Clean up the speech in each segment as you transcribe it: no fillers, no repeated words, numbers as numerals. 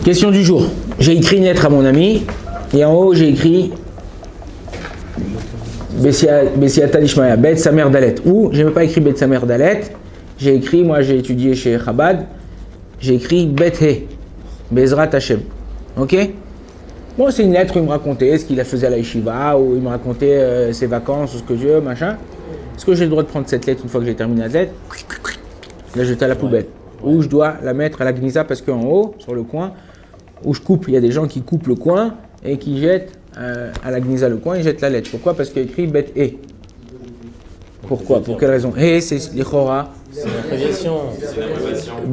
Question du jour. J'ai écrit une lettre à mon ami et en haut j'ai écrit Bessiata Lishmaya, Bet Samer Dalet. Ou j'ai même pas écrit Bet Samer Dalet, j'ai écrit, moi j'ai étudié chez Chabad, j'ai écrit Bet He, Bezrat Hashem. Ok? Bon, c'est une lettre où il me racontait ce qu'il faisait à la yeshiva, où il me racontait ses vacances, ou ce que je veux, machin. Est-ce que j'ai le droit de prendre cette lettre une fois que j'ai terminé la lettre, la jeter à la poubelle? Ou je dois la mettre à la gnisa parce qu'en haut, sur le coin, où je coupe, il y a des gens qui coupent le coin et qui jettent à la gnisa le coin, ils jettent la lettre. Pourquoi? Parce qu'il y a écrit bet e. Pourquoi? Pour quelle raison? E, c'est les chora. C'est une abréviation.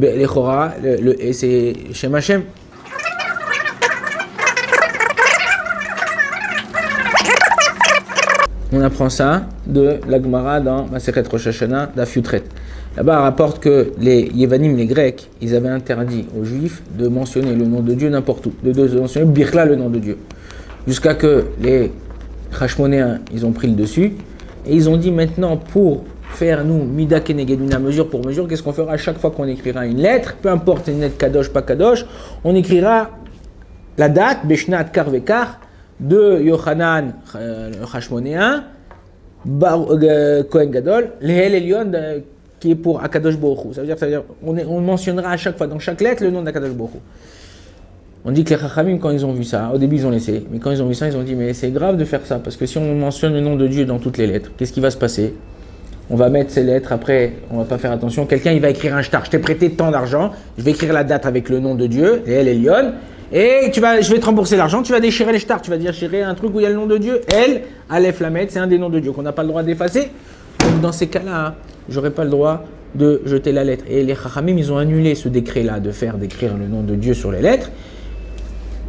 Les chora, le e, c'est Shem Hashem. On apprend ça de la Gemara dans Masechet Rosh Hashanah d'Af Yutret. Là-bas, on rapporte que les Yévanim, les Grecs, ils avaient interdit aux Juifs de mentionner le nom de Dieu n'importe où, de mentionner Birla, le nom de Dieu. Jusqu'à que les Hashmonéens, ils ont pris le dessus, et ils ont dit maintenant, pour faire nous, Mida Keneged Mina, mesure pour mesure, qu'est-ce qu'on fera à chaque fois qu'on écrira une lettre, peu importe une lettre Kadosh, pas Kadosh, on écrira la date, Beshnat Kar Vekar, de Yochanan Hashmonéen, Kohen Gadol, Lehel Elion, qui est pour Akadosh Baruch Hu. Ça veut dire on mentionnera à chaque fois, dans chaque lettre, le nom d'Akadosh Baruch Hu. On dit que les Chachamim, quand ils ont vu ça, au début ils ont laissé, mais quand ils ont vu ça, ils ont dit, mais c'est grave de faire ça, parce que si on mentionne le nom de Dieu dans toutes les lettres, qu'est-ce qui va se passer? On va mettre ces lettres, après, on va pas faire attention, quelqu'un il va écrire un shtar, je t'ai prêté tant d'argent, je vais écrire la date avec le nom de Dieu, El Elion, et je vais te rembourser l'argent, tu vas déchirer les stars, tu vas déchirer un truc où il y a le nom de Dieu, El, Aleph Lamed, c'est un des noms de Dieu qu'on n'a pas le droit d'effacer. Donc dans ces cas-là, j'aurais pas le droit de jeter la lettre. Et les Chachamim, ils ont annulé ce décret-là d'écrire le nom de Dieu sur les lettres.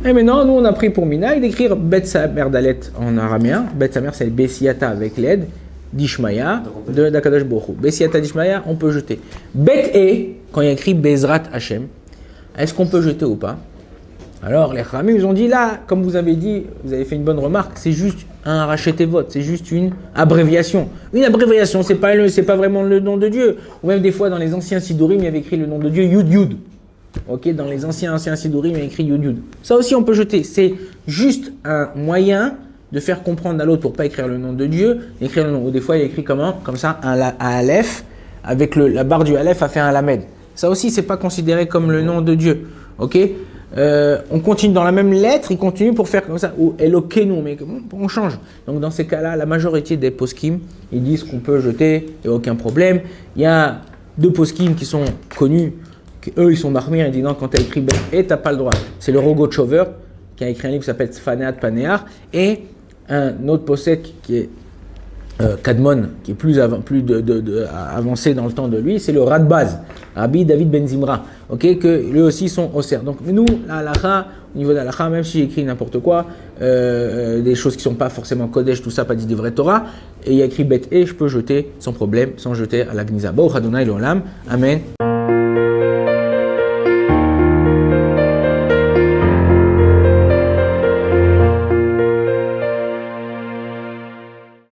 Et maintenant, nous, on a pris pour Minaï d'écrire Bet Samer Dalet en araméen. Bet Samer, c'est le Bessiata avec l'aide d'Ishmaya, de d'Akadosh Baruch Hu. Bessiata d'Ishmaya, on peut jeter. Bet E, quand il y a écrit Bezrat Hashem, est-ce qu'on peut jeter ou pas? Alors, les Chachamim, ils ont dit là, comme vous avez dit, vous avez fait une bonne remarque, c'est juste un rachet vote, c'est juste une abréviation. Une abréviation, c'est pas vraiment le nom de Dieu. Ou même des fois, dans les anciens Sidurim, il y avait écrit le nom de Dieu Yud Yud. Ok, dans les anciens Sidurim, il y a écrit Yud Yud. Ça aussi, on peut jeter. C'est juste un moyen de faire comprendre à l'autre pour pas écrire le nom de Dieu, écrire le nom. Ou des fois, il y a écrit comment? Comme ça, un Aleph, avec la barre du Aleph a fait un Lamed. Ça aussi, c'est pas considéré comme le nom de Dieu. Ok? On continue dans la même lettre, il continue pour faire comme ça, ou Elokenu, mais on change. Donc dans ces cas-là, la majorité des poskim, ils disent qu'on peut jeter, il n'y a aucun problème. Il y a deux poskim qui sont connus, eux ils sont marmir, ils disent non, quand tu as écrit Bet et tu n'as pas le droit. C'est le Rogochover, qui a écrit un livre qui s'appelle Sfaneat Panear, et un autre posek qui est Kadmon, qui est plus avancé dans le temps de lui, c'est le Radbaz, Rabbi David Ben Zimra, okay, que lui aussi sont osser. Donc nous, la halakha, au niveau de la halakha, même si j'écris n'importe quoi, des choses qui ne sont pas forcément Kodesh, tout ça, pas dit de vraie Torah, et il y a écrit Bet et je peux jeter sans problème, sans jeter à la Gnisa. Baruch Adonai l'olam, Amen.